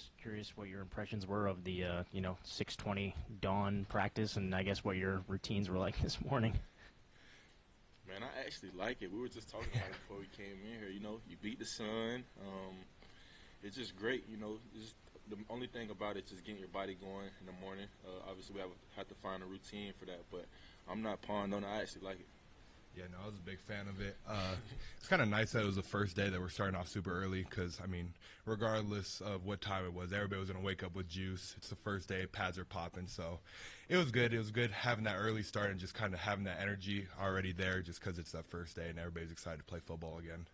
Just curious what your impressions were of the 6:20 dawn practice, and I guess what your routines were like this morning. Man, I actually like it. We were just talking about it before we came in here. You beat the sun. It's just great. Just the only thing about it is just getting your body going in the morning. Obviously, we have to find a routine for that, but I'm not pawing on it. I actually like it. Yeah, no, I was a big fan of it. It's kind of nice that it was the first day that we're starting off super early because, regardless of what time it was, everybody was going to wake up with juice. It's the first day, pads are popping, so it was good. It was good having that early start and just kind of having that energy already there just because it's that first day and everybody's excited to play football again.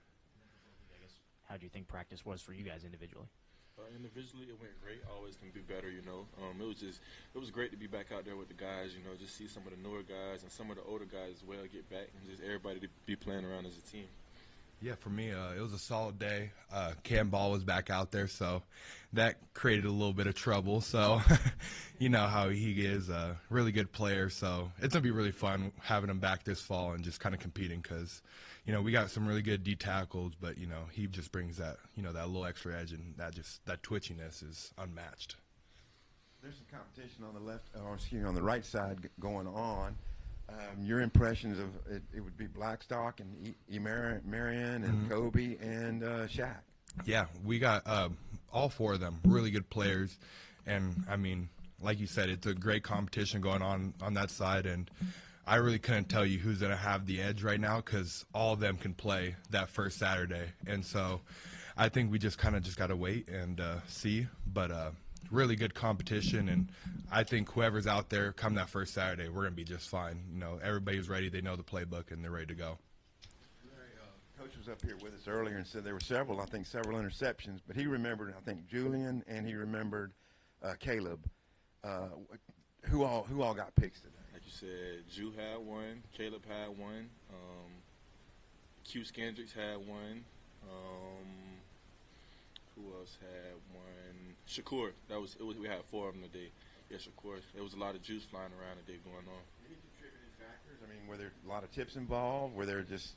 I guess, how do you think practice was for you guys individually? Individually, it went great. Always can be better, It was great to be back out there with the guys, just see some of the newer guys and some of the older guys as well get back and just everybody to be playing around as a team. Yeah, for me, it was a solid day. Cam Ball was back out there, so that created a little bit of trouble. So, you know how he is, a really good player. So it's going to be really fun having him back this fall and just kind of competing because, we got some really good D tackles, but, he just brings that, that little extra edge, and that twitchiness is unmatched. There's some competition on the right side going on. Your impressions of it would be Blackstock and Marion and Kobe and Shaq. Yeah, we got all four of them really good players, and like you said, it's a great competition going on that side, and I really couldn't tell you who's going to have the edge right now because all of them can play that first Saturday, and so I think we just got to wait and see, but really good competition, and I think whoever's out there come that first Saturday, we're going to be just fine. Everybody's ready. They know the playbook, and they're ready to go. Coach was up here with us earlier and said there were several interceptions, but he remembered, I think, Julian, and he remembered Caleb. Who all got picks today? Like you said, Ju had one, Caleb had one, Q Skendricks had one, who else had one? Shakur. We had four of them today. Yeah, Shakur. There was a lot of juice flying around today going on. Any contributing factors? Were there a lot of tips involved? Were there just,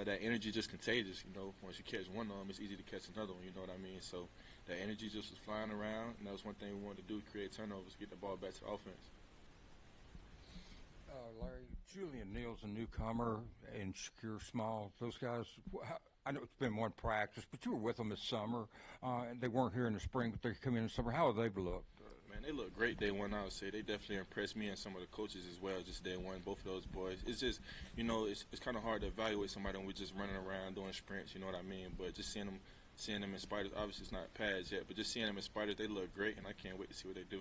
that energy just contagious, Once you catch one of them, it's easy to catch another one, you know what I mean? So that energy just was flying around, and that was one thing we wanted to do, create turnovers, get the ball back to the offense. Larry, Julian Neal's a newcomer, and Shakur Small, those guys, I know it's been one practice, but you were with them this summer. They weren't here in the spring, but they come in the summer. How have they looked? Man, they look great day one, I would say. They definitely impressed me and some of the coaches as well, just day one, both of those boys. It's just, it's kind of hard to evaluate somebody when we're just running around doing sprints, you know what I mean? But just seeing them in spiders, obviously it's not pads yet, but just seeing them in spiders, they look great, and I can't wait to see what they do.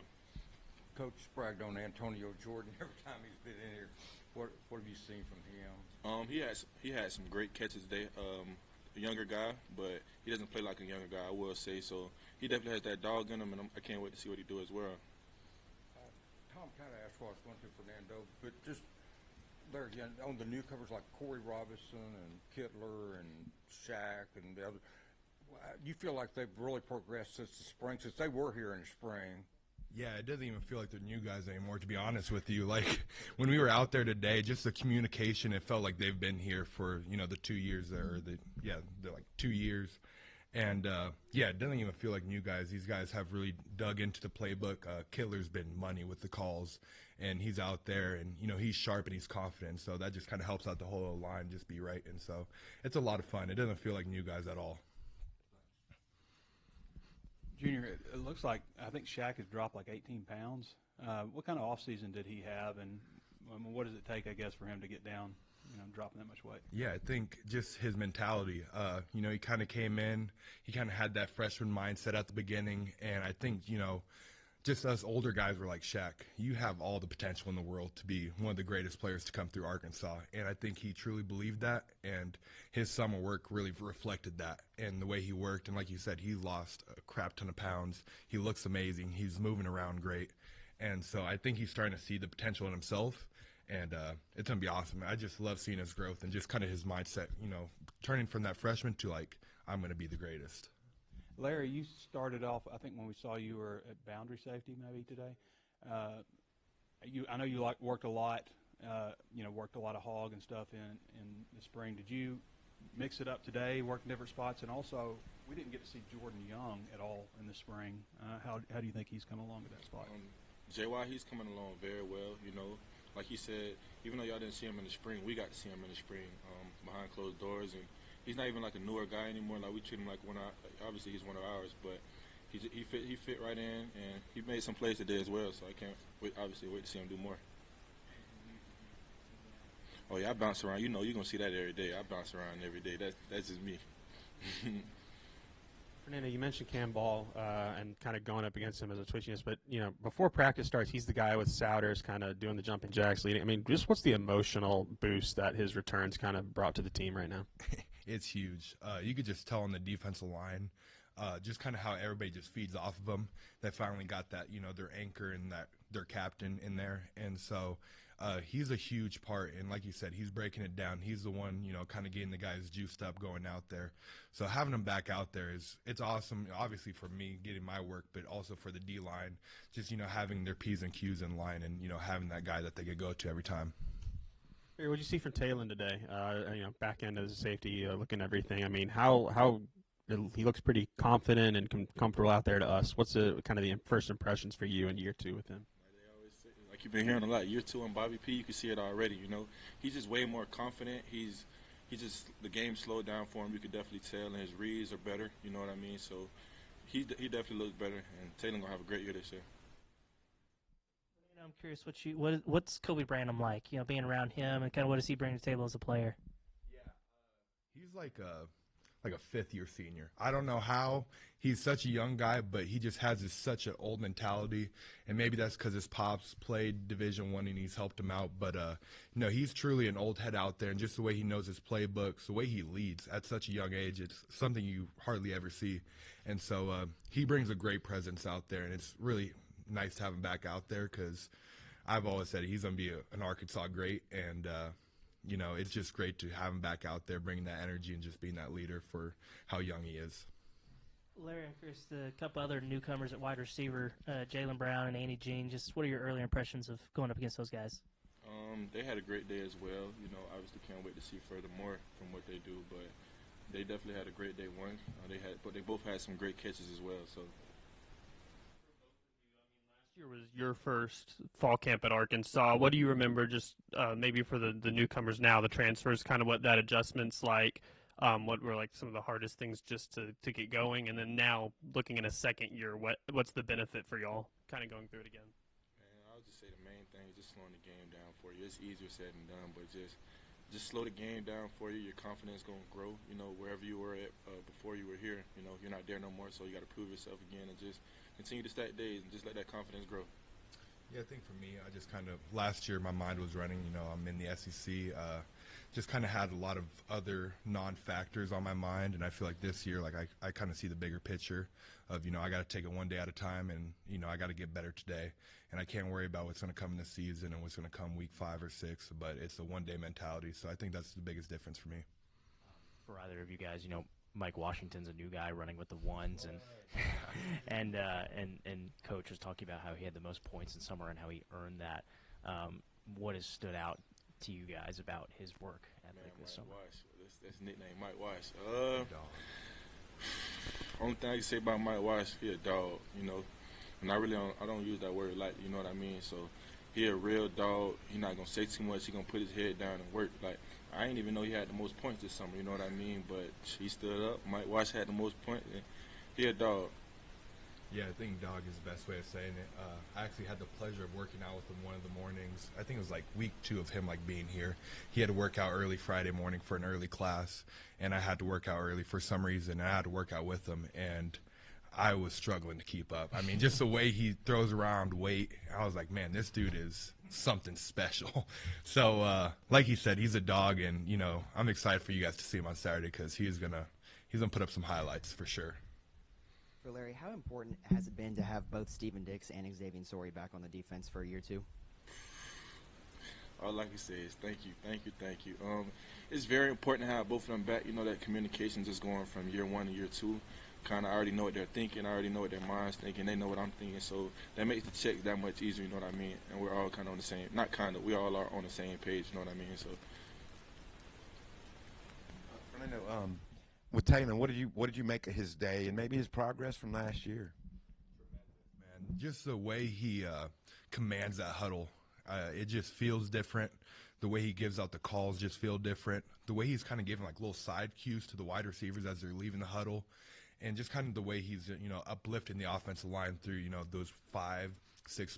Coach bragged on Antonio Jordan every time he's been in here. What have you seen from him? He had some great catches today. A younger guy, but he doesn't play like a younger guy, I will say. So he definitely has that dog in him, and I can't wait to see what he do as well. Tom kind of asked what I was going to Fernando, but just there again, on the newcomers like Corey Robinson and Kittler and Shaq and the other, you feel like they've really progressed since the spring, since they were here in the spring. Yeah, it doesn't even feel like they're new guys anymore, to be honest with you. Like, when we were out there today, just the communication, it felt like they've been here for, the 2 years there, they're like 2 years. And, it doesn't even feel like new guys. These guys have really dug into the playbook. Killer's been money with the calls, and he's out there, and, he's sharp and he's confident. So that just kind of helps out the whole line just be right. And so it's a lot of fun. It doesn't feel like new guys at all. Junior, it looks like I think Shaq has dropped like 18 pounds. What kind of offseason did he have, and what does it take, I guess, for him to get down, dropping that much weight? Yeah, I think just his mentality. He kind of came in, he kind of had that freshman mindset at the beginning, and I think, just us older guys were like, Shaq, you have all the potential in the world to be one of the greatest players to come through Arkansas. And I think he truly believed that, and his summer work really reflected that and the way he worked. And like you said, he lost a crap ton of pounds. He looks amazing. He's moving around great. And so I think he's starting to see the potential in himself, and it's going to be awesome. I just love seeing his growth and just kind of his mindset, turning from that freshman to like, I'm going to be the greatest. Larry, you started off, I think when we saw you were at boundary safety maybe today. I know you worked a lot, worked a lot of hog and stuff in the spring. Did you mix it up today, work in different spots, and also we didn't get to see Jordan Young at all in the spring. How do you think he's come along at that spot? JY, he's coming along very well. You know, like he said, even though y'all didn't see him in the spring, we got to see him in the spring behind closed doors, and he's not even like a newer guy anymore. Like we treat him like one of, obviously he's one of ours, but he fit right in, and he made some plays today as well. So I can't wait to see him do more. Oh yeah, I bounce around. You know, you're gonna see that every day. I bounce around every day. That's just me. Fernando, you mentioned Cam Ball and kind of going up against him as a twitchiness, but you know, before practice starts, he's the guy with Souders kind of doing the jumping jacks, leading. I mean, just what's the emotional boost that his returns kind of brought to the team right now? It's huge. You could just tell on the defensive line, just kind of how everybody just feeds off of them. They finally got that, you know, their anchor and that their captain in there, and so. He's a huge part, and like you said, he's breaking it down. He's the one, you know, kind of getting the guys juiced up going out there. So having him back out there it's awesome, obviously for me getting my work, but also for the D-line, just, you know, having their P's and Q's in line and, you know, having that guy that they could go to every time. What did you see from Talon today? You know, back end as a safety, looking at everything. I mean, how he looks pretty confident and comfortable out there to us. What's the kind of the first impressions for you in year 2 with him? Like you've been hearing a lot, year 2 on Bobby P, you can see it already. You know, he's just way more confident. He's just the game slowed down for him. You could definitely tell, and his reads are better. You know what I mean? So he definitely looks better, and Taylor gonna have a great year this year. I'm curious what's Kobe Branham like? You know, being around him and kind of what does he bring to the table as a player? Yeah, he's like a 5th-year senior. I don't know how he's such a young guy, but he just has such an old mentality, and maybe that's because his pops played Division I and he's helped him out. But you know, he's truly an old head out there, and just the way he knows his playbooks, the way he leads at such a young age, it's something you hardly ever see. And so he brings a great presence out there, and it's really nice to have him back out there because I've always said he's going to be an Arkansas great, and you know, it's just great to have him back out there, bringing that energy and just being that leader for how young he is. Larry and Chris, the couple other newcomers at wide receiver, Jalen Brown and Andy Jean, just what are your early impressions of going up against those guys? They had a great day as well. You know, obviously can't wait to see further more from what they do, but they definitely had a great day one. But they both had some great catches as well. So. Year was your first fall camp at Arkansas. What do you remember just maybe for the newcomers now, the transfers, kind of what that adjustment's like, what were like some of the hardest things just to get going, and then now looking in a second year, what's the benefit for y'all kind of going through it again? Man, I would just say the main thing is just slowing the game down for you. It's easier said than done, but just slow the game down for you. Your confidence going to grow, you know, wherever you were at before you were here. You know, you're not there no more, so you got to prove yourself again and just continue to stack days and just let that confidence grow. Yeah, I think for me, I just kind of, last year my mind was running, you know, I'm in the SEC, just kind of had a lot of other non-factors on my mind, and I feel like this year, like I kind of see the bigger picture of, you know, I got to take it one day at a time, and, you know, I got to get better today, and I can't worry about what's going to come in the season and what's going to come week 5 or 6, but it's a one-day mentality, so I think that's the biggest difference for me. For either of you guys, you know, Mike Washington's a new guy running with the ones, and and Coach was talking about how he had the most points in summer and how he earned that. What has stood out to you guys about his work ethic this summer? That's nickname, Mike Wash. Only thing I can say about Mike Wash, he a dog, you know. And I don't use that word lightly, you know what I mean? So he a real dog. He not gonna say too much. He gonna put his head down and work. Like, I didn't even know he had the most points this summer, you know what I mean? But he stood up. Mike Wash had the most points. He a dog. Yeah, I think dog is the best way of saying it. I actually had the pleasure of working out with him one of the mornings. I think it was like week 2 of him like being here. He had to work out early Friday morning for an early class, and I had to work out early for some reason, and I had to work out with him, and I was struggling to keep up. I mean, just the way he throws around weight, I was like, man, this dude is something special. So, like he said, he's a dog, and, you know, I'm excited for you guys to see him on Saturday because he's gonna put up some highlights for sure. For Larry, how important has it been to have both Steven Dix and Xavier Sorey back on the defense for year 2? All I can say is thank you. It's very important to have both of them back. You know, that communication just going from year 1 to year 2. Kind of already know what they're thinking. I already know what their mind's thinking. They know what I'm thinking. So that makes the checks that much easier, you know what I mean? And we're all kind of on the same, not kind of, we all are on the same page, you know what I mean? So. With Taylor, what did you make of his day and maybe his progress from last year? Man, just the way he commands that huddle, it just feels different. The way he gives out the calls just feel different. The way he's kind of giving like little side cues to the wide receivers as they're leaving the huddle, and just kind of the way he's uplifting the offensive line through those 5-6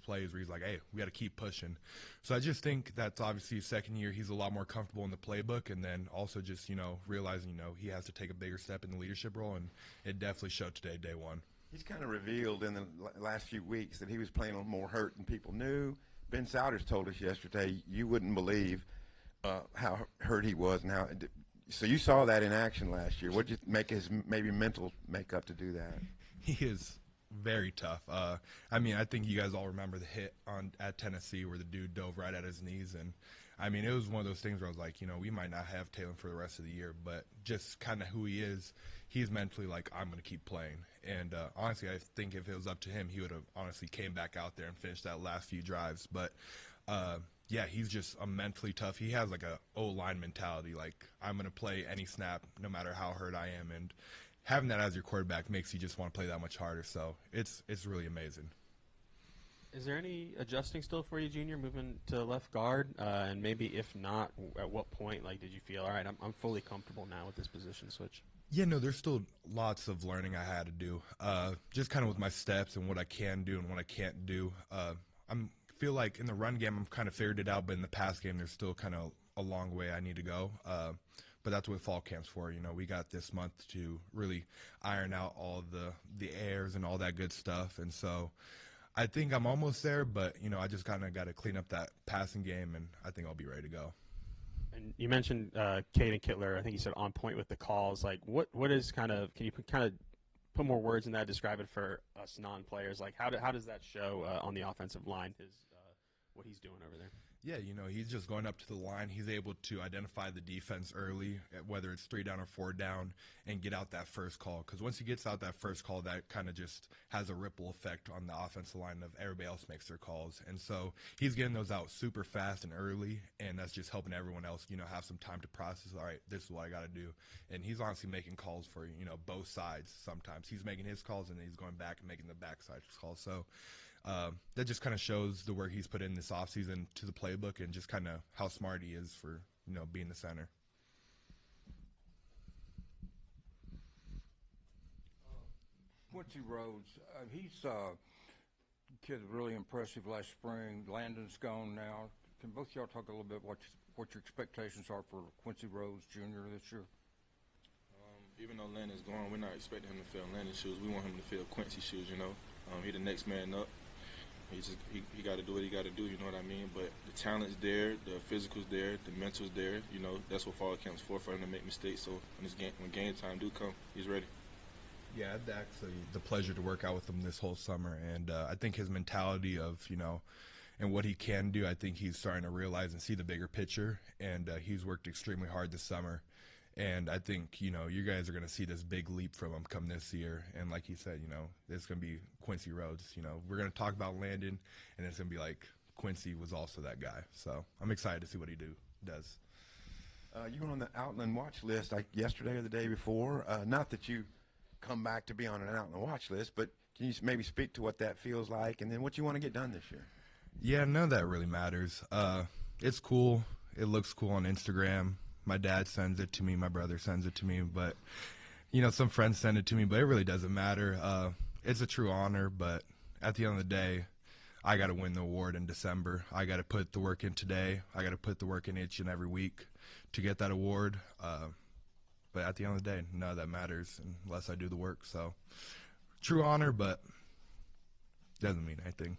plays where he's like, hey, we got to keep pushing. So I just think that's obviously his second year. He's a lot more comfortable in the playbook, and then also just realizing he has to take a bigger step in the leadership role, and it definitely showed today, day one. He's kind of revealed in the last few weeks that he was playing on more hurt than people knew. Ben Souders told us yesterday you wouldn't believe how hurt he was and how. So you saw that in action last year. What did you make his maybe mental makeup to do that? He is very tough. I think you guys all remember the hit at Tennessee where the dude dove right at his knees, and it was one of those things where I was like, we might not have Taylor for the rest of the year, but just kind of who he is, he's mentally like, I'm going to keep playing. And honestly, I think if it was up to him, he would have honestly came back out there and finished that last few drives. But yeah, he's just a mentally tough. He has like a O-line mentality, like I'm going to play any snap no matter how hurt I am, and having that as your quarterback makes you just want to play that much harder. So it's really amazing. Is there any adjusting still for you, Junior, moving to left guard? And maybe if not, at what point did you feel, all right, I'm fully comfortable now with this position switch? Yeah, no, there's still lots of learning I had to do, just kind of with my steps and what I can do and what I can't do. I feel like in the run game I've kind of figured it out, but in the pass game there's still kind of a long way I need to go. But that's what fall camp's for. We got this month to really iron out all the airs and all that good stuff. And so I think I'm almost there, but, I just kind of got to clean up that passing game, and I think I'll be ready to go. And you mentioned Caden Kittler. I think you said on point with the calls. What is can you kind of put more words in that, describe it for us non-players? How does that show on the offensive line, what he's doing over there? Yeah, he's just going up to the line. He's able to identify the defense early, whether it's 3 down or 4 down, and get out that first call. Because once he gets out that first call, that kind of just has a ripple effect on the offensive line of everybody else makes their calls. And so he's getting those out super fast and early, and that's just helping everyone else, have some time to process, all right, this is what I got to do. And he's honestly making calls for, both sides sometimes. He's making his calls, and then he's going back and making the backside calls. So that just kind of shows the work he's put in this offseason to the playbook and just kind of how smart he is for, being the center. Quincy Rhodes, he's kid really impressive last spring. Landon's gone now. Can both y'all talk a little bit what your expectations are for Quincy Rhodes Jr. this year? Even though Landon's gone, we're not expecting him to fill Landon's shoes. We want him to fill Quincy's shoes, He's the next man up. He got to do what he got to do, you know what I mean? But the talent's there, the physical's there, the mental's there. That's what fall camp's for him to make mistakes. So when game time do come, he's ready. Yeah, I had actually the pleasure to work out with him this whole summer, and I think his mentality of, and what he can do, I think he's starting to realize and see the bigger picture, and he's worked extremely hard this summer. And I think, you guys are going to see this big leap from him come this year. And like he said, it's going to be Quincy Rhodes. We're going to talk about Landon, and it's going to be like Quincy was also that guy. So I'm excited to see what he does. You were on the Outland watch list yesterday or the day before. Not that you come back to be on an Outland watch list, but can you maybe speak to what that feels like and then what you want to get done this year? Yeah, none of that really matters. It's cool. It looks cool on Instagram. My dad sends it to me. My brother sends it to me. But, some friends send it to me. But it really doesn't matter. It's a true honor. But at the end of the day, I got to win the award in December. I got to put the work in today. I got to put the work in each and every week to get that award. But at the end of the day, none of that matters unless I do the work. So, true honor, but doesn't mean anything.